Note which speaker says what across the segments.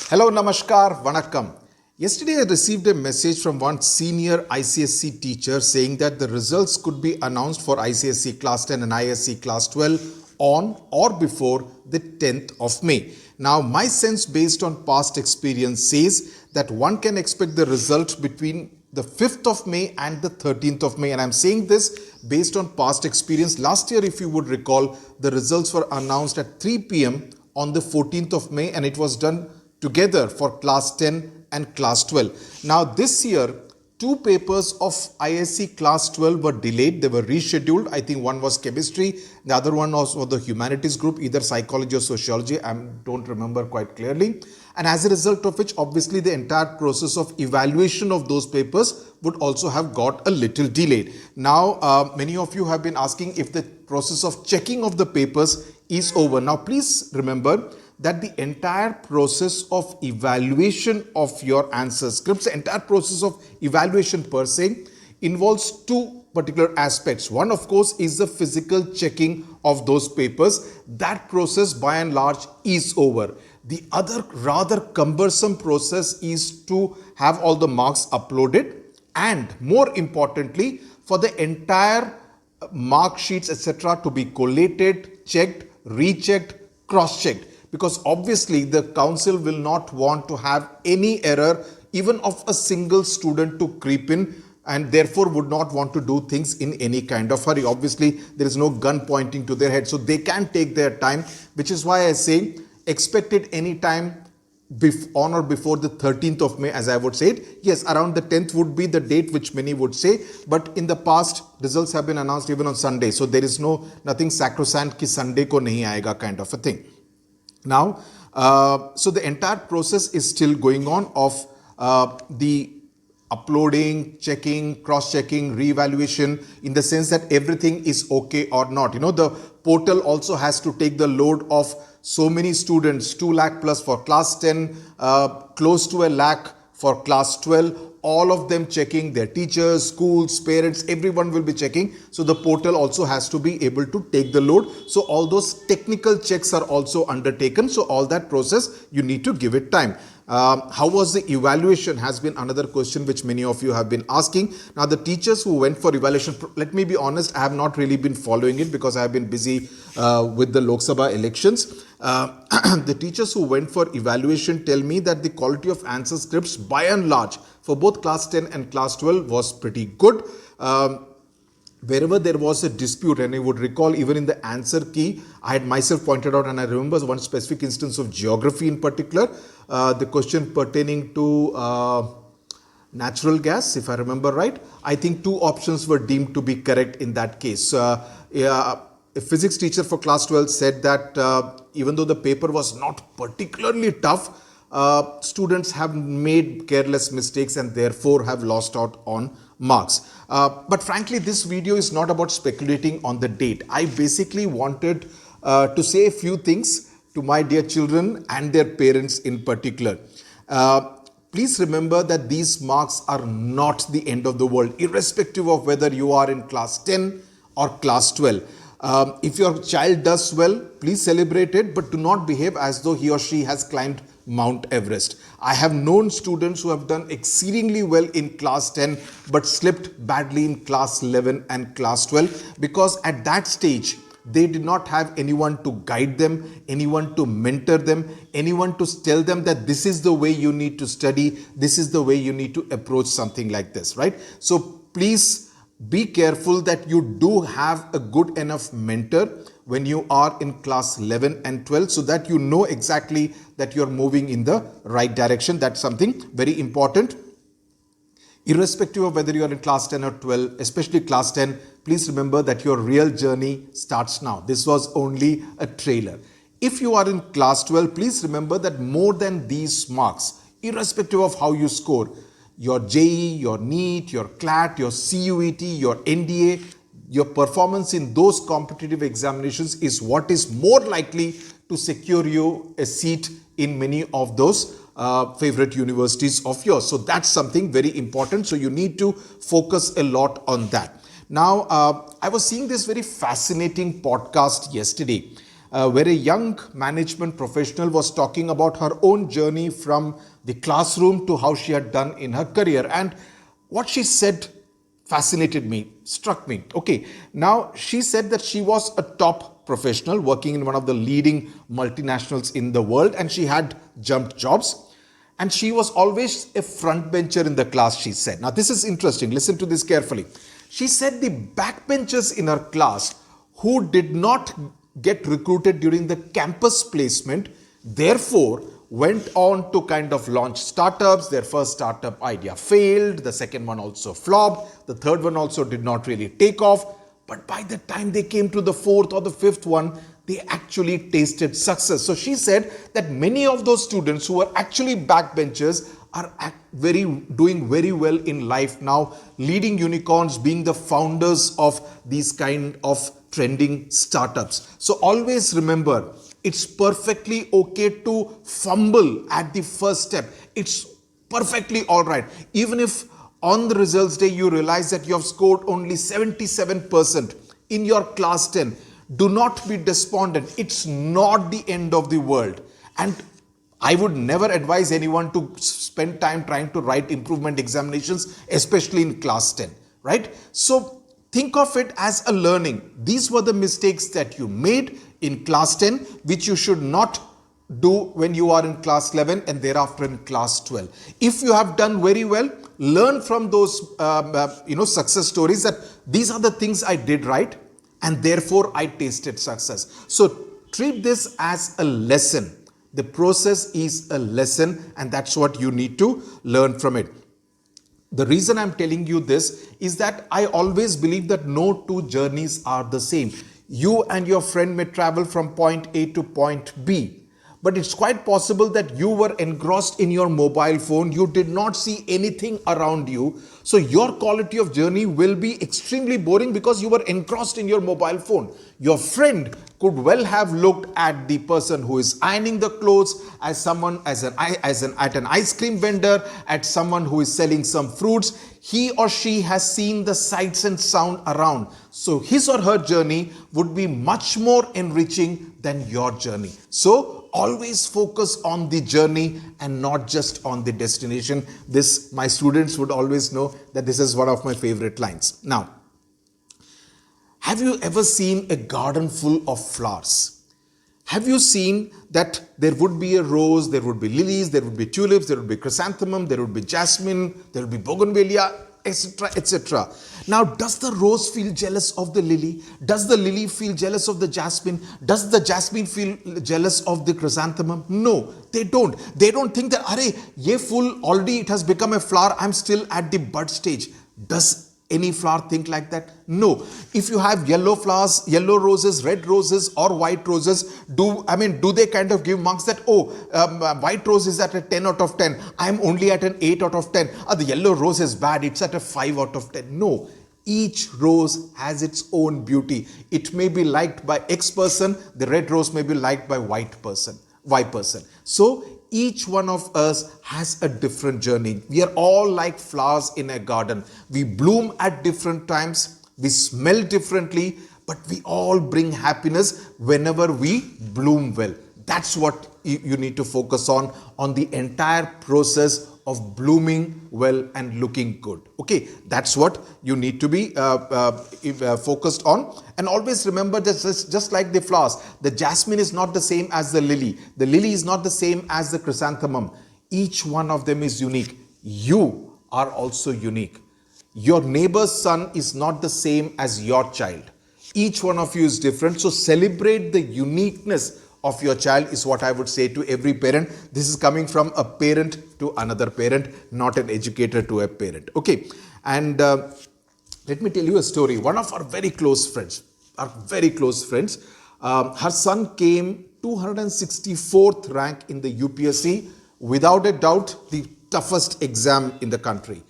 Speaker 1: Hello, Namaskar, Vanakkam. Yesterday, I received a message from one senior ICSE teacher saying that the results could be announced for ICSE Class 10 and ISC Class 12 on or before the 10th of May. Now, my sense based on past experience says that one can expect the result between the 5th of May and the 13th of May. And I'm saying this based on past experience. Last year, if you would recall, the results were announced at 3 p.m. on the 14th of May, and it was done together for class 10 and class 12. Now this year, two papers of ISC class 12 were delayed. They were rescheduled. I think one was chemistry. The other one was for the humanities group, either psychology or sociology. I don't remember quite clearly. And as a result of which, obviously, the entire process of evaluation of those papers would also have got a little delayed. Now, many of you have been asking if the process of checking of the papers is over. Now, please remember that the entire process of evaluation of your answer scripts, the entire process of evaluation per se, involves two particular aspects. One, of course, is the physical checking of those papers. That process, by and large, is over. The other rather cumbersome process is to have all the marks uploaded, and more importantly, for the entire mark sheets, etc., to be collated, checked, rechecked, cross-checked. Because obviously the council will not want to have any error even of a single student to creep in, and therefore would not want to do things in any kind of hurry. Obviously there is no gun pointing to their head, so they can take their time, which is why I say expect it any time on or before the 13th of May, as I would say it. Yes, around the 10th would be the date which many would say, but in the past results have been announced even on Sunday, so there is nothing sacrosanct ki Sunday ko nahi aayega kind of a thing. Now, so the entire process is still going on of the uploading, checking, cross-checking, re-evaluation, in the sense that everything is okay or not. You know, the portal also has to take the load of so many students, 2 lakh plus for class 10, close to 1 lakh for class 12, all of them checking, their teachers, schools, parents, everyone will be checking. So the portal also has to be able to take the load. So all those technical checks are also undertaken. So all that process, you need to give it time. How was the evaluation has been another question which many of you have been asking. Now the teachers who went for evaluation, let me be honest, I have not really been following it because I have been busy with the Lok Sabha elections. The teachers who went for evaluation tell me that the quality of answer scripts by and large for both class 10 and class 12 was pretty good. Wherever there was a dispute, and I would recall even in the answer key, I had myself pointed out, and I remember one specific instance of geography in particular, the question pertaining to natural gas, if I remember right. I think two options were deemed to be correct in that case. A physics teacher for class 12 said that even though the paper was not particularly tough, students have made careless mistakes and therefore have lost out on marks. But frankly, this video is not about speculating on the date. I basically wanted to say a few things to my dear children and their parents in particular. Please remember that these marks are not the end of the world, irrespective of whether you are in class 10 or class 12. If your child does well, please celebrate it, but do not behave as though he or she has climbed Mount Everest. I have known students who have done exceedingly well in class 10 but slipped badly in class 11 and class 12 because at that stage they did not have anyone to guide them, anyone to mentor them, anyone to tell them that this is the way you need to study, this is the way you need to approach something like this, right? So please be careful that you do have a good enough mentor when you are in class 11 and 12 so that you know exactly that you're moving in the right direction. That's something very important. Irrespective of whether you're in class 10 or 12, especially class 10, please remember that your real journey starts now. This was only a trailer. If you are in class 12, please remember that more than these marks, irrespective of how you score, your JEE, your NEET, your CLAT, your CUET, your NDA, your performance in those competitive examinations is what is more likely to secure you a seat in many of those favorite universities of yours. So that's something very important. So you need to focus a lot on that. Now, I was seeing this very fascinating podcast yesterday. where a young management professional was talking about her own journey from the classroom to how she had done in her career. And what she said fascinated me, struck me. Okay, now she said that she was a top professional working in one of the leading multinationals in the world, and she had jumped jobs. And she was always a front bencher in the class, she said. Now, this is interesting. Listen to this carefully. She said the backbenchers in her class who did not get recruited during the campus placement, therefore, went on to kind of launch startups. Their first startup idea failed. The second one also flopped. The third one also did not really take off. But by the time they came to the fourth or the fifth one, they actually tasted success. So she said that many of those students who were actually backbenchers are doing very well in life now, leading unicorns, being the founders of these kind of trending startups. So always remember, it's perfectly okay to fumble at the first step. It's perfectly all right. Even if on the results day you realize that you have scored only 77% in your class 10, do not be despondent. It's not the end of the world. And I would never advise anyone to spend time trying to write improvement examinations, especially in class 10, right? So think of it as a learning. These were the mistakes that you made in class 10, which you should not do when you are in class 11 and thereafter in class 12. If you have done very well, learn from those success stories that these are the things I did right, and therefore I tasted success. So treat this as a lesson. The process is a lesson, and that's what you need to learn from it. The reason I'm telling you this is that I always believe that no two journeys are the same. You and your friend may travel from point A to point B, but it's quite possible that you were engrossed in your mobile phone. You did not see anything around you. So your quality of journey will be extremely boring because you were engrossed in your mobile phone. Your friend could well have looked at the person who is ironing the clothes, as someone at an ice cream vendor, at someone who is selling some fruits. He or she has seen the sights and sound around. So his or her journey would be much more enriching than your journey. So always focus on the journey and not just on the destination. This, my students would always know that this is one of my favorite lines. Now, have you ever seen a garden full of flowers? Have you seen that there would be a rose, there would be lilies, there would be tulips, there would be chrysanthemum, there would be jasmine, there would be bougainvillea, etc., etc. Now, does the rose feel jealous of the lily? Does the lily feel jealous of the jasmine? Does the jasmine feel jealous of the chrysanthemum? No, they don't. They don't think that, arey, ye full, already it has become a flower, I'm still at the bud stage. Does any flower think like that? No. If you have yellow flowers, yellow roses, red roses or white roses, do they kind of give marks that, white rose is at a 10 out of 10, I'm only at an 8 out of 10, the yellow rose is bad, it's at a 5 out of 10. No. Each rose has its own beauty. It may be liked by X person, the red rose may be liked by Y person. So each one of us has a different journey. We are all like flowers in a garden. We bloom at different times, we smell differently, but we all bring happiness whenever we bloom well. That's what you need to focus on the entire process of blooming well and looking good. Okay, that's what you need to be focused on. And always remember that just like the flowers, the jasmine is not the same as the lily. The lily is not the same as the chrysanthemum. Each one of them is unique. You are also unique. Your neighbor's son is not the same as your child. Each one of you is different. So celebrate the uniqueness of your child is what I would say to every parent. This is coming from a parent to another parent, not an educator to a parent. Okay, and let me tell you a story. One of our very close friends, her son came 264th rank in the UPSC, without a doubt the toughest exam in the country.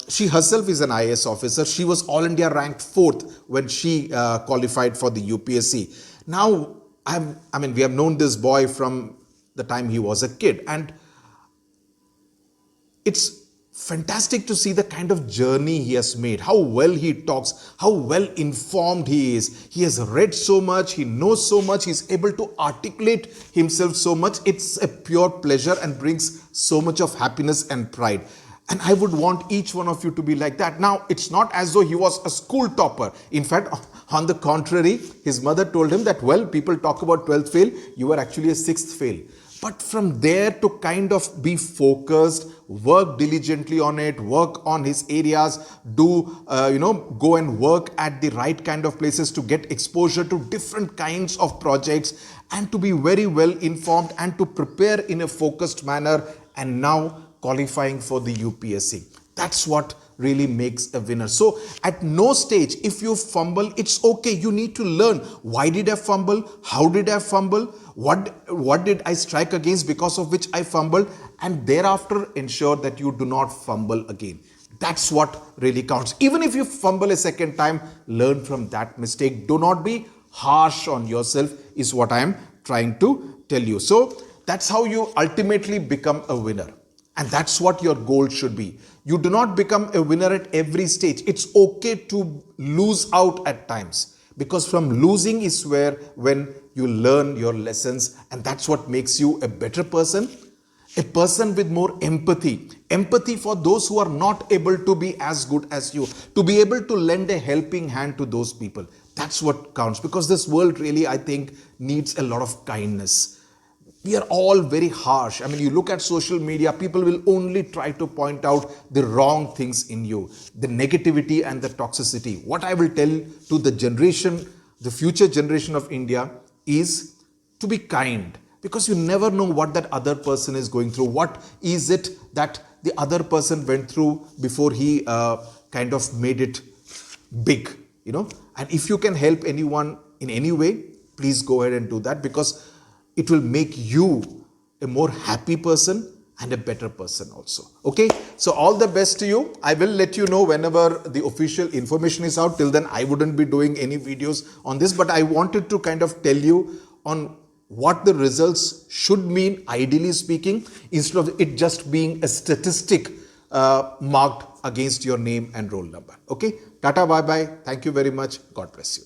Speaker 1: She herself is an IAS officer. She was All India ranked 4th when she qualified for the UPSC. Now, we have known this boy from the time he was a kid, and it's fantastic to see the kind of journey he has made, how well he talks, how well informed he is. He has read so much, he knows so much, he's able to articulate himself so much. It's a pure pleasure and brings so much of happiness and pride. And I would want each one of you to be like that. Now, it's not as though he was a school topper. In fact, on the contrary, his mother told him that, well, people talk about 12th fail, you were actually a 6th fail. But from there to kind of be focused, work diligently on it, work on his areas, go and work at the right kind of places to get exposure to different kinds of projects and to be very well informed and to prepare in a focused manner, and now qualifying for the UPSC. That's what really makes a winner. So at no stage, if you fumble, it's okay. You need to learn. Why did I fumble? How did I fumble? What did I strike against because of which I fumbled? And thereafter ensure that you do not fumble again. That's what really counts. Even if you fumble a second time, learn from that mistake. Do not be harsh on yourself is what I am trying to tell you. So that's how you ultimately become a winner. And that's what your goal should be. You do not become a winner at every stage. It's okay to lose out at times, because from losing is when you learn your lessons, and that's what makes you a better person, a person with more empathy. Empathy for those who are not able to be as good as you, to be able to lend a helping hand to those people. That's what counts, because this world really, I think, needs a lot of kindness. We are all very harsh. I mean, you look at social media, people will only try to point out the wrong things in you, the negativity and the toxicity. What I will tell to the generation, the future generation of India, is to be kind, because you never know what that other person is going through. What is it that the other person went through before he kind of made it big, And if you can help anyone in any way, please go ahead and do that, because it will make you a more happy person and a better person also. Okay, so all the best to you. I will let you know whenever the official information is out. Till then, I wouldn't be doing any videos on this, but I wanted to kind of tell you on what the results should mean, ideally speaking, instead of it just being a statistic marked against your name and roll number. Okay, tata, bye bye. Thank you very much. God bless you.